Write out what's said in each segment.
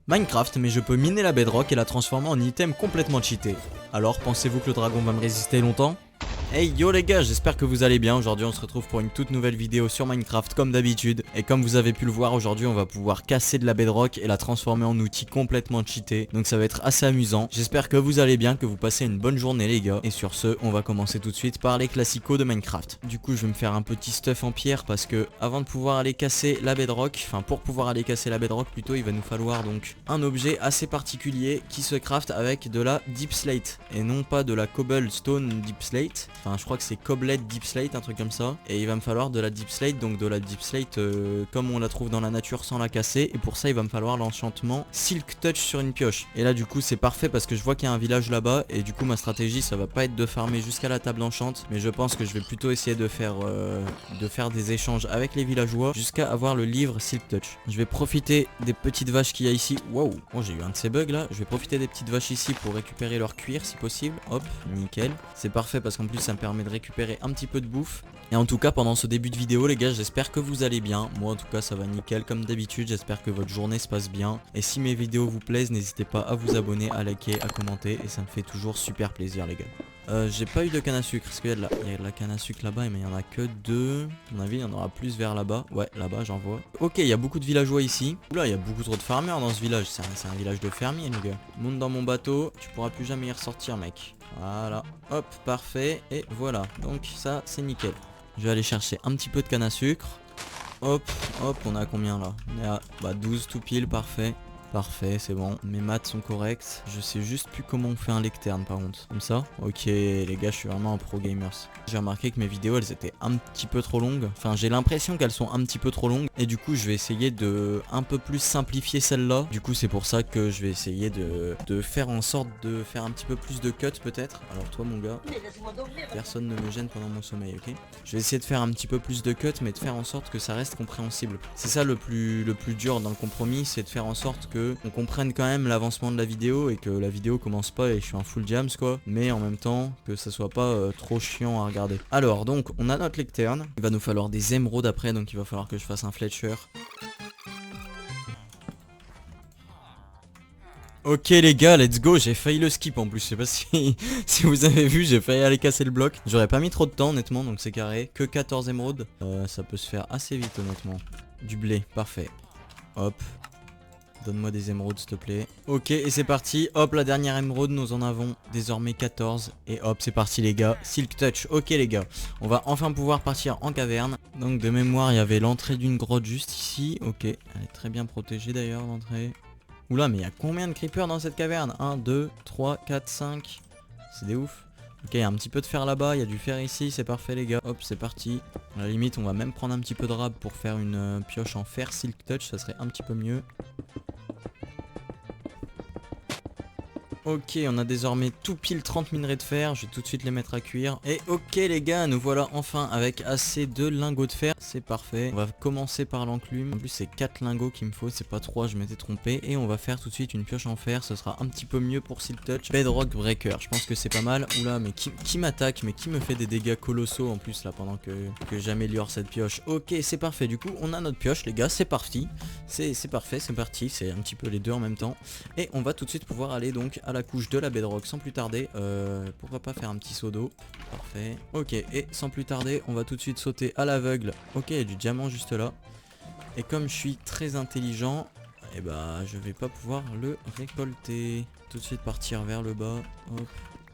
Minecraft, mais je peux miner la bedrock et la transformer en item complètement cheaté. Alors, pensez-vous que le dragon va me résister longtemps ? Hey yo les gars, j'espère que vous allez bien. Aujourd'hui on se retrouve pour une toute nouvelle vidéo sur Minecraft comme d'habitude. Et comme vous avez pu le voir, aujourd'hui on va pouvoir casser de la bedrock et la transformer en outil complètement cheaté. Donc ça va être assez amusant. J'espère que vous allez bien, que vous passez une bonne journée les gars. Et sur ce, on va commencer tout de suite par les classicos de Minecraft. Du coup je vais me faire un petit stuff en pierre parce que avant de pouvoir aller casser la bedrock, enfin pour pouvoir aller casser la bedrock plutôt, il va nous falloir donc un objet assez particulier qui se craft avec de la deep slate. Et non pas de la cobblestone deep slate. Enfin je crois que c'est Coblet Deep Slate, un truc comme ça. Et il va me falloir de la Deep Slate, donc de la Deep Slate comme on la trouve dans la nature sans la casser. Et pour ça il va me falloir l'enchantement Silk Touch sur une pioche. Et là du coup c'est parfait parce que je vois qu'il y a un village là-bas. Et du coup ma stratégie ça va pas être de farmer jusqu'à la table enchante, mais je pense que je vais plutôt essayer de faire des échanges avec les villageois jusqu'à avoir le livre Silk Touch. Je vais profiter des petites vaches qu'il y a ici. Wow, oh, j'ai eu un de ces bugs là. Je vais profiter des petites vaches ici pour récupérer leur cuir si possible. Hop, nickel. C'est parfait parce qu'en plus ça me permet de récupérer un petit peu de bouffe. Et en tout cas pendant ce début de vidéo les gars, j'espère que vous allez bien. Moi en tout cas ça va nickel comme d'habitude. J'espère que votre journée se passe bien. Et si mes vidéos vous plaisent, n'hésitez pas à vous abonner, à liker, à commenter. Et ça me fait toujours super plaisir les gars. J'ai pas eu de canne à sucre. Est-ce qu'il y a de la canne à sucre là-bas? Mais il y en a que deux. À mon avis il y en aura plus vers là-bas. Ouais, là-bas j'en vois. Ok, il y a beaucoup de villageois ici. Oula, il y a beaucoup trop de farmers dans ce village. C'est un village de fermiers les gars. Monte dans mon bateau. Tu pourras plus jamais y ressortir mec. Voilà, hop, parfait, et voilà, donc ça c'est nickel. Je vais aller chercher un petit peu de canne à sucre. Hop, hop, on est à combien là? On est à 12 tout pile, parfait. Parfait, c'est bon, mes maths sont correctes. Je sais juste plus comment on fait un lectern par contre. Comme ça. Ok les gars, je suis vraiment un pro gamers. J'ai remarqué que mes vidéos elles étaient un petit peu trop longues. Enfin j'ai l'impression qu'elles sont un petit peu trop longues. Et du coup je vais essayer de un peu plus simplifier celle-là. Du coup c'est pour ça que je vais essayer de faire en sorte de faire un petit peu plus de cuts peut-être. Alors toi mon gars, personne ne me gêne pendant mon sommeil, ok? Je vais essayer de faire un petit peu plus de cuts, mais de faire en sorte que ça reste compréhensible. C'est ça le plus dur dans le compromis, c'est de faire en sorte que on comprenne quand même l'avancement de la vidéo et que la vidéo commence pas et je suis en full jams quoi, mais en même temps que ça soit pas trop chiant à regarder. Alors donc on a notre lectern, il va nous falloir des émeraudes après, donc il va falloir que je fasse un Fletcher. Ok les gars, let's go, j'ai failli le skip en plus, je sais pas si, si vous avez vu, j'ai failli aller casser le bloc. J'aurais pas mis trop de temps honnêtement, donc c'est carré, que 14 émeraudes, ça peut se faire assez vite honnêtement. Du blé, parfait. Hop. Donne-moi des émeraudes s'il te plaît. Ok et c'est parti. Hop la dernière émeraude. Nous en avons désormais 14. Et hop c'est parti les gars. Silk Touch. Ok les gars. On va enfin pouvoir partir en caverne. Donc de mémoire il y avait l'entrée d'une grotte juste ici. Ok. Elle est très bien protégée d'ailleurs l'entrée. Oula mais il y a combien de creepers dans cette caverne? 1, 2, 3, 4, 5. C'est des ouf. Ok, il y a un petit peu de fer là-bas, il y a du fer ici, c'est parfait les gars. Hop, c'est parti. À la limite, on va même prendre un petit peu de rab pour faire une pioche en fer Silk Touch, ça serait un petit peu mieux. Ok, on a désormais tout pile 30 minerais de fer, je vais tout de suite les mettre à cuire. Et ok les gars, nous voilà enfin avec assez de lingots de fer, c'est parfait. On va commencer par l'enclume, en plus c'est 4 lingots qu'il me faut, c'est pas 3, je m'étais trompé. Et on va faire tout de suite une pioche en fer, ce sera un petit peu mieux pour Silk Touch. Bedrock Breaker, je pense que c'est pas mal. Oula, mais qui m'attaque, mais qui me fait des dégâts colossaux en plus là pendant que j'améliore cette pioche. Ok, c'est parfait, du coup on a notre pioche les gars, c'est parti. C'est parfait, c'est parti, c'est un petit peu les deux en même temps. Et on va tout de suite pouvoir aller donc à la couche de la bedrock sans plus tarder. Pourquoi pas faire un petit seau d'eau. Parfait. Ok, et sans plus tarder on va tout de suite sauter à l'aveugle. Ok, il y a du diamant juste là. Et comme je suis très intelligent, et bah je vais pas pouvoir le récolter. Tout de suite partir vers le bas. Hop.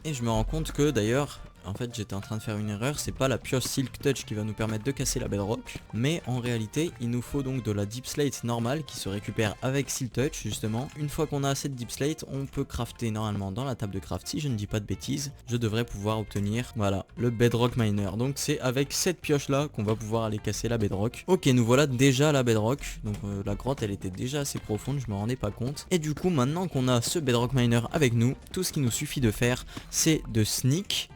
Et je me rends compte que d'ailleurs en fait j'étais en train de faire une erreur, c'est pas la pioche Silk Touch qui va nous permettre de casser la bedrock, mais en réalité il nous faut donc de la deep slate normale qui se récupère avec Silk Touch justement. Une fois qu'on a assez de deep slate, on peut crafter normalement dans la table de craft, si je ne dis pas de bêtises, je devrais pouvoir obtenir, voilà, le bedrock miner. Donc c'est avec cette pioche là qu'on va pouvoir aller casser la bedrock. Ok, nous voilà déjà à la bedrock, donc la grotte elle était déjà assez profonde, je me rendais pas compte. Et du coup maintenant qu'on a ce bedrock miner avec nous, tout ce qu'il nous suffit de faire c'est de sneak.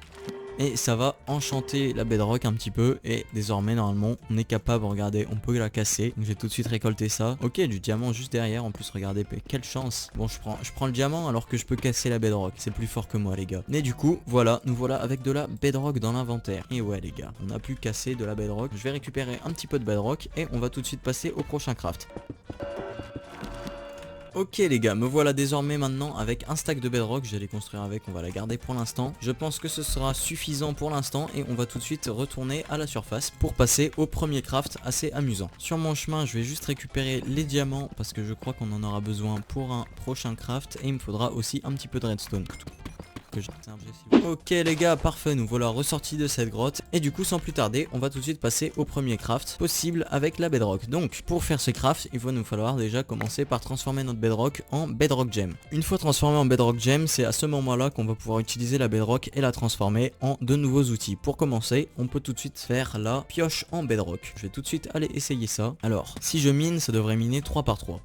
Et ça va enchanter la bedrock un petit peu. Et désormais normalement on est capable, regardez, on peut la casser. Donc j'ai tout de suite récolté ça. Ok, du diamant juste derrière en plus, regardez, quelle chance. Bon, je prends le diamant alors que je peux casser la bedrock. C'est plus fort que moi les gars. Mais du coup voilà, nous voilà avec de la bedrock dans l'inventaire. Et ouais les gars, on a pu casser de la bedrock. Je vais récupérer un petit peu de bedrock et on va tout de suite passer au prochain craft. Ok les gars, me voilà désormais maintenant avec un stack de bedrock, j'allais construire avec, on va la garder pour l'instant. Je pense que ce sera suffisant pour l'instant et on va tout de suite retourner à la surface pour passer au premier craft assez amusant. Sur mon chemin, je vais juste récupérer les diamants parce que je crois qu'on en aura besoin pour un prochain craft et il me faudra aussi un petit peu de redstone. Ok les gars, parfait, nous voilà ressortis de cette grotte et du coup sans plus tarder on va tout de suite passer au premier craft possible avec la bedrock. Donc pour faire ce craft il va nous falloir déjà commencer par transformer notre bedrock en bedrock gem. Une fois transformé en bedrock gem, c'est à ce moment là qu'on va pouvoir utiliser la bedrock et la transformer en de nouveaux outils. Pour commencer on peut tout de suite faire la pioche en bedrock. Je vais tout de suite aller essayer ça. Alors si je mine ça devrait miner 3 par 3.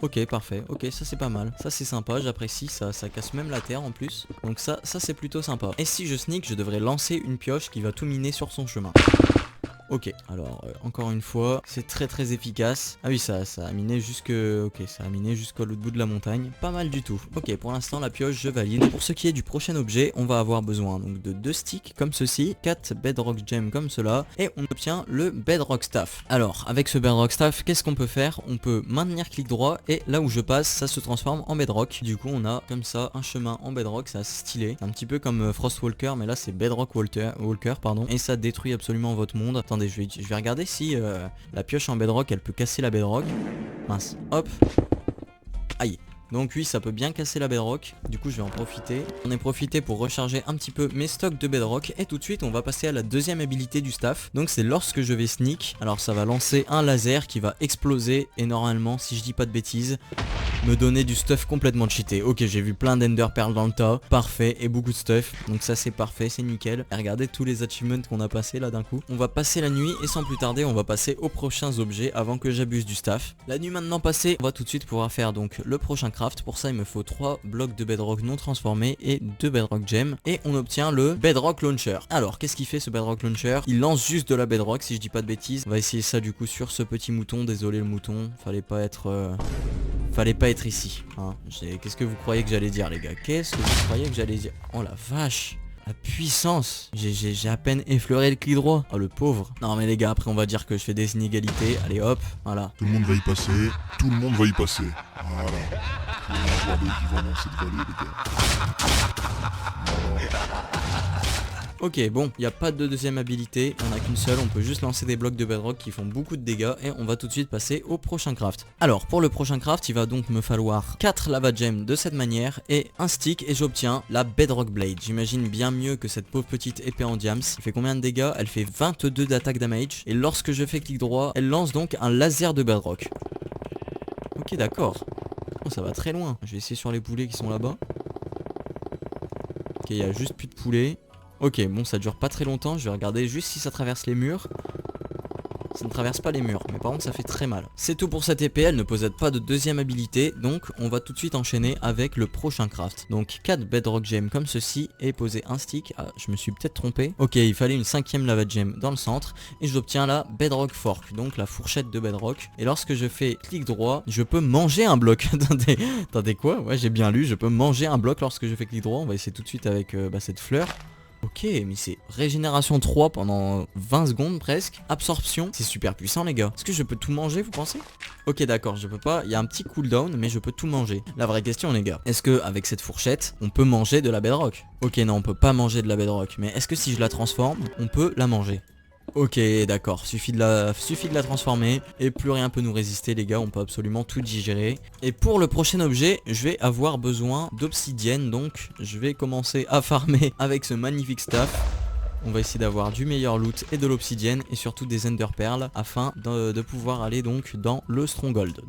Ok parfait, ok ça c'est pas mal, ça c'est sympa, j'apprécie, ça casse même la terre en plus. Donc ça c'est plutôt sympa. Et si je sneak je devrais lancer une pioche qui va tout miner sur son chemin. Ok, alors encore une fois, c'est très efficace. Ah oui, ça a miné jusque... Ok, ça a miné jusqu'à l'autre bout de la montagne. Pas mal du tout. Ok, pour l'instant, la pioche, je valide. Pour ce qui est du prochain objet, on va avoir besoin donc de 2 sticks comme ceci, 4 bedrock gems comme cela, et on obtient le bedrock staff. Alors, avec ce bedrock staff, qu'est-ce qu'on peut faire? On peut maintenir clic droit, et là où je passe, ça se transforme en bedrock. Du coup, on a comme ça un chemin en bedrock, c'est assez stylé. Un petit peu comme Frostwalker, mais là, c'est bedrock walker, pardon. Et ça détruit absolument votre monde. Attendez, je vais regarder si la pioche en bedrock elle peut casser la bedrock. Mince, hop. Aïe. Donc oui, ça peut bien casser la bedrock. Du coup je vais en profiter. On est profité pour recharger un petit peu mes stocks de bedrock. Et tout de suite on va passer à la deuxième habilité du staff. Donc c'est lorsque je vais sneak. Alors ça va lancer un laser qui va exploser. Et normalement, si je dis pas de bêtises, me donner du stuff complètement cheaté. Ok, j'ai vu plein d'ender pearls dans le tas. Parfait, et beaucoup de stuff. Donc ça c'est parfait, c'est nickel. Et regardez tous les achievements qu'on a passé là d'un coup. On va passer la nuit et sans plus tarder on va passer aux prochains objets avant que j'abuse du staff. La nuit maintenant passée, on va tout de suite pouvoir faire donc le prochain craft. Pour ça il me faut 3 blocs de bedrock non transformés et 2 bedrock gems. Et on obtient le bedrock launcher. Alors qu'est-ce qu'il fait ce bedrock launcher? Il lance juste de la bedrock si je dis pas de bêtises. On va essayer ça du coup sur ce petit mouton. Désolé le mouton, fallait pas être ici, hein. Qu'est-ce que vous croyez que j'allais dire les gars? Qu'est-ce que vous croyez que j'allais dire? Oh la vache, la puissance. J'ai à peine effleuré le clic droit. Oh le pauvre. Non mais les gars, après on va dire que je fais des inégalités. Allez hop, voilà. Tout le monde va y passer, tout le monde va y passer. Voilà. Regardez qui va dans cette vallée les gars. Ok, bon, il n'y a pas de deuxième habilité, il n'y en a qu'une seule, on peut juste lancer des blocs de bedrock qui font beaucoup de dégâts et on va tout de suite passer au prochain craft. Alors, pour le prochain craft, il va donc me falloir 4 lava gems de cette manière et un stick et j'obtiens la bedrock blade. J'imagine bien mieux que cette pauvre petite épée en diams. Elle fait combien de dégâts? Elle fait 22 d'attaque damage et lorsque je fais clic droit, elle lance donc un laser de bedrock. Ok, d'accord. Oh, ça va très loin. Je vais essayer sur les poulets qui sont là-bas. Ok, il y a juste plus de poulets. Ok, bon ça dure pas très longtemps, je vais regarder juste si ça traverse les murs. Ça ne traverse pas les murs, mais par contre ça fait très mal. C'est tout pour cette épée, elle ne possède pas de deuxième habilité, donc on va tout de suite enchaîner avec le prochain craft. Donc 4 bedrock gems comme ceci, et poser un stick. Ah, je me suis peut-être trompé. Ok, il fallait une 5ème lava gem dans le centre, et j'obtiens la bedrock fork, donc la fourchette de bedrock. Et lorsque je fais clic droit, je peux manger un bloc. Attendez quoi? Ouais, j'ai bien lu, je peux manger un bloc lorsque je fais clic droit. On va essayer tout de suite avec cette fleur. Ok, mais c'est régénération 3 pendant 20 secondes presque. Absorption, c'est super puissant les gars. Est-ce que je peux tout manger, vous pensez? Ok d'accord, je peux pas, il y a un petit cooldown mais je peux tout manger. La vraie question les gars, est-ce que avec cette fourchette on peut manger de la bedrock? Ok non, on peut pas manger de la bedrock, mais est-ce que si je la transforme, on peut la manger? Ok d'accord, suffit de la transformer et plus rien peut nous résister les gars, on peut absolument tout digérer. Et pour le prochain objet, je vais avoir besoin d'obsidienne, donc je vais commencer à farmer avec ce magnifique staff. On va essayer d'avoir du meilleur loot et de l'obsidienne et surtout des ender pearls afin de pouvoir aller donc dans le stronghold.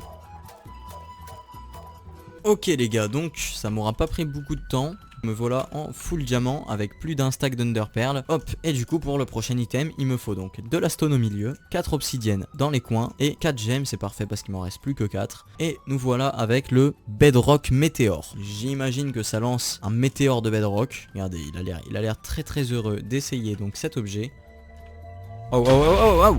Ok les gars, donc ça m'aura pas pris beaucoup de temps. Me voilà en full diamant avec plus d'un stack d'under pearl. Hop, et du coup pour le prochain item il me faut donc de la stone au milieu, 4 obsidiennes dans les coins et 4 gemmes, c'est parfait parce qu'il m'en reste plus que 4. Et nous voilà avec le bedrock météore. J'imagine que ça lance un météore de bedrock. Regardez, il a l'air très heureux d'essayer donc cet objet. Oh oh oh oh oh.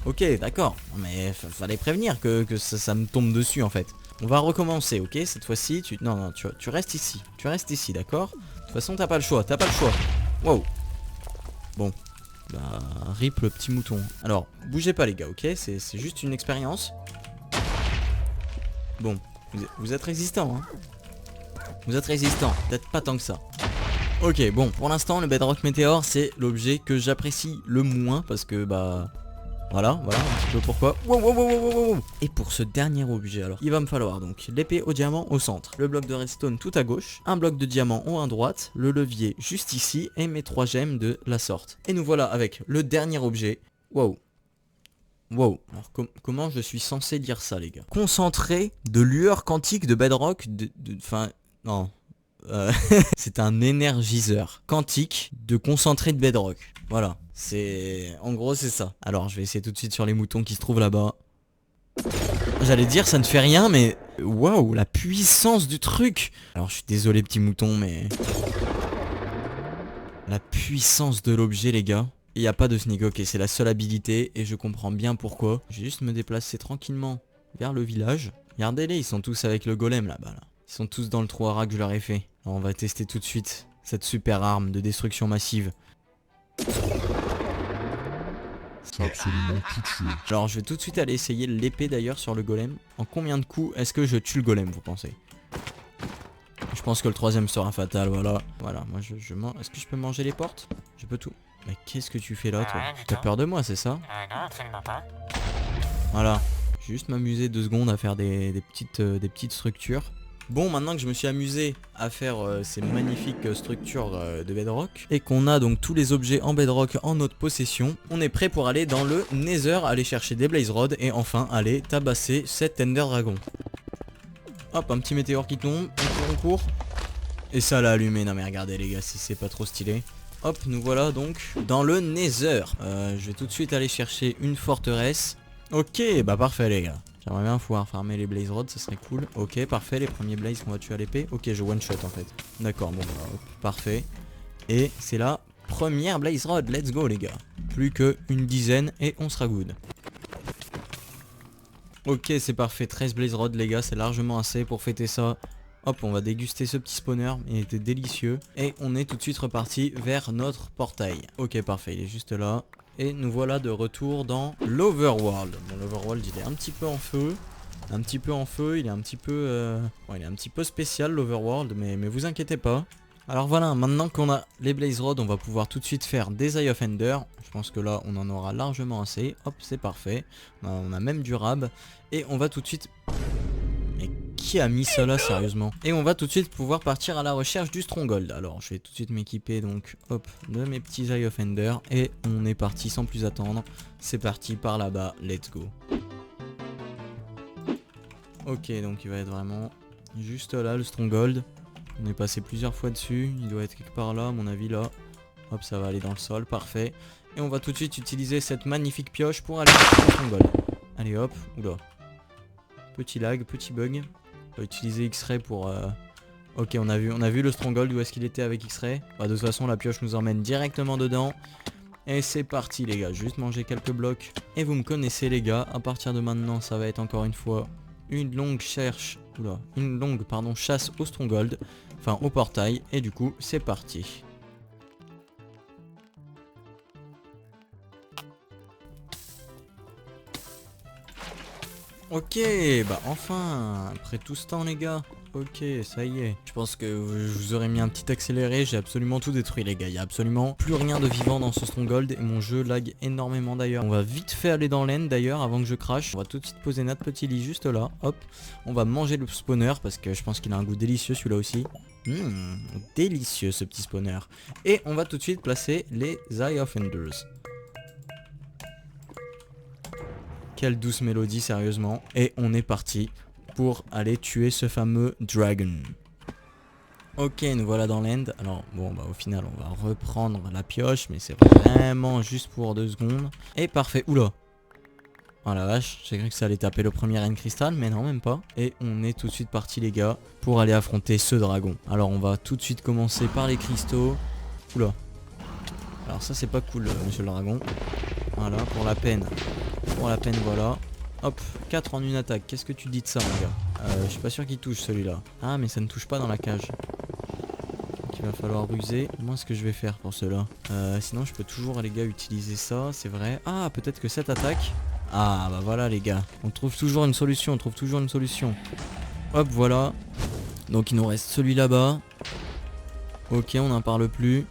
Ok d'accord, mais fallait prévenir que ça me tombe dessus en fait. On va recommencer, ok? Cette fois-ci, non, tu restes ici. Tu restes ici, d'accord? De toute façon, t'as pas le choix, Wow. Bon. Bah, rip le petit mouton. Alors, bougez pas les gars, ok? C'est juste une expérience. Bon. Vous êtes résistant, hein. Vous êtes résistant, peut-être pas tant que ça. Ok, bon, pour l'instant, le Bedrock Meteor, c'est l'objet que j'apprécie le moins parce que, bah... Voilà, un petit peu pourquoi. Wow. Et pour ce dernier objet, alors, il va me falloir donc l'épée au diamant au centre, le bloc de redstone tout à gauche, un bloc de diamant au à droite, le levier juste ici et mes 3 gemmes de la sorte. Et nous voilà avec le dernier objet. Wow. Alors comment je suis censé dire ça, les gars? Concentré de lueur quantique de Bedrock, enfin, non. C'est un énergiseur quantique de concentré de Bedrock. Voilà, c'est... En gros c'est ça. Alors je vais essayer tout de suite sur les moutons qui se trouvent là-bas. J'allais dire ça ne fait rien mais... Waouh, la puissance du truc. Alors je suis désolé petit mouton mais... La puissance de l'objet les gars. Il n'y a pas de sneak, ok c'est la seule habilité et je comprends bien pourquoi. Je vais juste me déplacer tranquillement vers le village. Regardez-les, ils sont tous avec le golem là-bas là. Ils sont tous dans le trou à rats que je leur ai fait. Alors on va tester tout de suite cette super arme de destruction massive. C'est absolument tout tué. Alors je vais tout de suite aller essayer l'épée d'ailleurs sur le golem. En combien de coups est-ce que je tue le golem vous pensez? Je pense que le troisième sera fatal, voilà. Voilà, moi je mange. Est-ce que je peux manger les portes? Je peux tout. Mais qu'est-ce que tu fais là toi? T'as peur de moi c'est ça? Non, absolument pas. Voilà. Je vais juste m'amuser 2 secondes à faire des petites structures. Bon, maintenant que je me suis amusé à faire ces magnifiques structures de Bedrock et qu'on a donc tous les objets en Bedrock en notre possession, on est prêt pour aller dans le Nether, aller chercher des Blaze Rods et enfin aller tabasser cet Ender Dragon. Hop, un petit météore qui tombe, on court. Et ça l'a allumé, non mais regardez les gars si c'est pas trop stylé. Hop, nous voilà donc dans le Nether. Je vais tout de suite aller chercher une forteresse. Ok, bah parfait les gars. J'aimerais bien pouvoir farmer les Blaze Rods, ça serait cool. Ok, parfait, les premiers Blaze qu'on va tuer à l'épée. Ok, je one shot en fait. D'accord, bon, bah, hop, parfait. Et c'est la première Blaze Rod, let's go les gars. Plus qu'une dizaine et on sera good. Ok, c'est parfait, 13 Blaze Rods les gars, c'est largement assez pour fêter ça. Hop, on va déguster ce petit spawner, il était délicieux. Et on est tout de suite reparti vers notre portail. Ok, parfait, il est juste là. Et nous voilà de retour dans l'Overworld. Bon, l'Overworld il est un petit peu en feu. Il est un petit peu... Bon, il est un petit peu spécial l'Overworld, mais vous inquiétez pas. Alors voilà, maintenant qu'on a les Blaze Rods, on va pouvoir tout de suite faire des Eye of Ender. Je pense que là, on en aura largement assez. Hop, c'est parfait. On a même du rab. Et on va tout de suite... Mais qui a mis ça là, sérieusement? Et on va tout de suite pouvoir partir à la recherche du Stronghold. Alors, je vais tout de suite m'équiper, donc, hop, de mes petits Eye of Ender. Et on est parti sans plus attendre. C'est parti par là-bas, let's go. Ok, donc il va être vraiment juste là, le Stronghold. On est passé plusieurs fois dessus, il doit être quelque part là, à mon avis là. Hop, ça va aller dans le sol, parfait. Et on va tout de suite utiliser cette magnifique pioche pour aller chercher le Stronghold. Allez hop, oula. Petit lag, petit bug. On va utiliser X-Ray pour... Ok, on a vu le Stronghold, où est-ce qu'il était avec X-Ray. Bah, de toute façon, la pioche nous emmène directement dedans. Et c'est parti les gars, juste manger quelques blocs. Et vous me connaissez les gars, à partir de maintenant, ça va être encore une fois une longue chasse au Stronghold. Enfin, au portail. Et du coup, c'est parti. Ok, bah enfin, après tout ce temps les gars. Ok, ça y est. Je pense que je vous aurais mis un petit accéléré, j'ai absolument tout détruit les gars. Il y a absolument plus rien de vivant dans ce Stronghold et mon jeu lag énormément d'ailleurs. On va vite fait aller dans l'end d'ailleurs avant que je crache. On va tout de suite poser notre petit lit juste là, hop. On va manger le spawner parce que je pense qu'il a un goût délicieux celui-là aussi. Délicieux ce petit spawner. Et on va tout de suite placer les Eye of Enders. Quelle douce mélodie sérieusement. Et on est parti pour aller tuer ce fameux dragon. Ok, nous voilà dans l'end. Alors bon bah au final on va reprendre la pioche, mais c'est vraiment juste pour 2 secondes. Et parfait, oula. Oh la vache, j'ai cru que ça allait taper le premier end crystal, mais non même pas. Et on est tout de suite parti les gars pour aller affronter ce dragon. Alors on va tout de suite commencer par les cristaux. Oula. Alors ça c'est pas cool monsieur le dragon. Voilà, pour la peine. Voilà. Hop, 4 en une attaque. Qu'est-ce que tu dis de ça, mon gars? Je suis pas sûr qu'il touche celui-là. Ah, mais ça ne touche pas dans la cage. Donc il va falloir ruser. Moi, ce que je vais faire pour cela. Sinon, je peux toujours, les gars, utiliser ça. C'est vrai. Ah, peut-être que cette attaque... Ah, bah voilà, les gars. On trouve toujours une solution. Hop, voilà. Donc il nous reste celui là-bas. Ok, on n'en parle plus.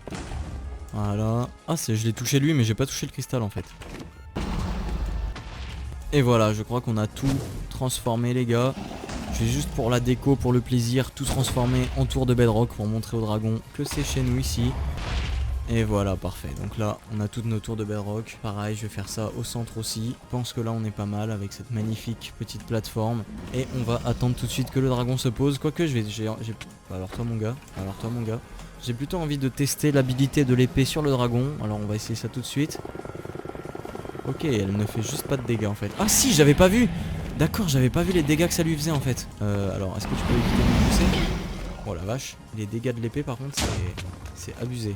Voilà. Ah, je l'ai touché lui, mais j'ai pas touché le cristal en fait. Et voilà, je crois qu'on a tout transformé les gars. Je vais juste pour la déco, pour le plaisir, tout transformer en tour de bedrock pour montrer au dragon que c'est chez nous ici. Et voilà, parfait. Donc là, on a toutes nos tours de bedrock. Pareil, je vais faire ça au centre aussi. Je pense que là, on est pas mal avec cette magnifique petite plateforme. Et on va attendre tout de suite que le dragon se pose. Quoique, alors toi, mon gars. Alors toi, mon gars. J'ai plutôt envie de tester l'habilité de l'épée sur le dragon. Alors, on va essayer ça tout de suite. Ok, elle ne fait juste pas de dégâts en fait. Ah si, j'avais pas vu. D'accord, j'avais pas vu les dégâts que ça lui faisait en fait. Alors, est-ce que tu peux éviter de me pousser? Oh la vache. Les dégâts de l'épée par contre, c'est abusé.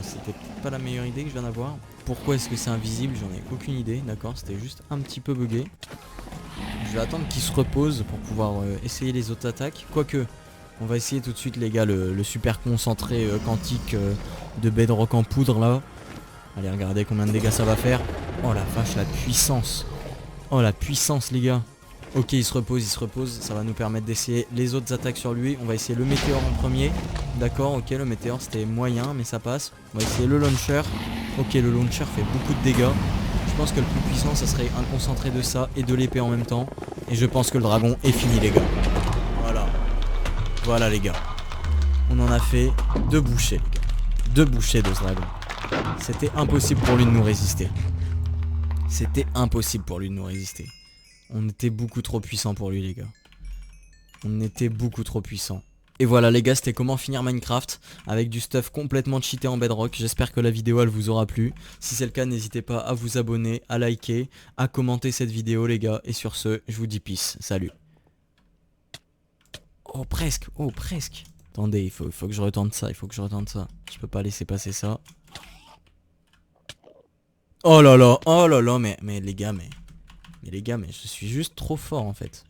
C'était peut-être pas la meilleure idée que je viens d'avoir. Pourquoi est-ce que c'est invisible? J'en ai aucune idée. D'accord, c'était juste un petit peu bugué. Je vais attendre qu'il se repose pour pouvoir essayer les autres attaques. Quoique, on va essayer tout de suite les gars le super concentré quantique de bedrock en poudre là. Allez, regardez combien de dégâts ça va faire. Oh la vache, la puissance. Oh la puissance les gars. Ok, il se repose. Ça va nous permettre d'essayer les autres attaques sur lui. On va essayer le météore en premier. D'accord, ok, le météore c'était moyen, mais ça passe. On va essayer le launcher. Ok, le launcher fait beaucoup de dégâts. Je pense que le plus puissant, ça serait un concentré de ça et de l'épée en même temps. Et je pense que le dragon est fini les gars. Voilà. Voilà les gars. On en a fait 2 bouchées les gars. 2 bouchées de ce dragon. C'était impossible pour lui de nous résister. C'était impossible pour lui de nous résister. On était beaucoup trop puissant pour lui les gars. On était beaucoup trop puissant. Et voilà les gars, c'était comment finir Minecraft avec du stuff complètement cheaté en bedrock. J'espère que la vidéo elle vous aura plu. Si c'est le cas, n'hésitez pas à vous abonner, à liker, à commenter cette vidéo les gars. Et sur ce, je vous dis peace, salut. Oh presque, oh presque. Attendez, il faut que je retente ça, Je peux pas laisser passer ça. Oh là là, mais les gars, mais les gars, mais je suis juste trop fort en fait.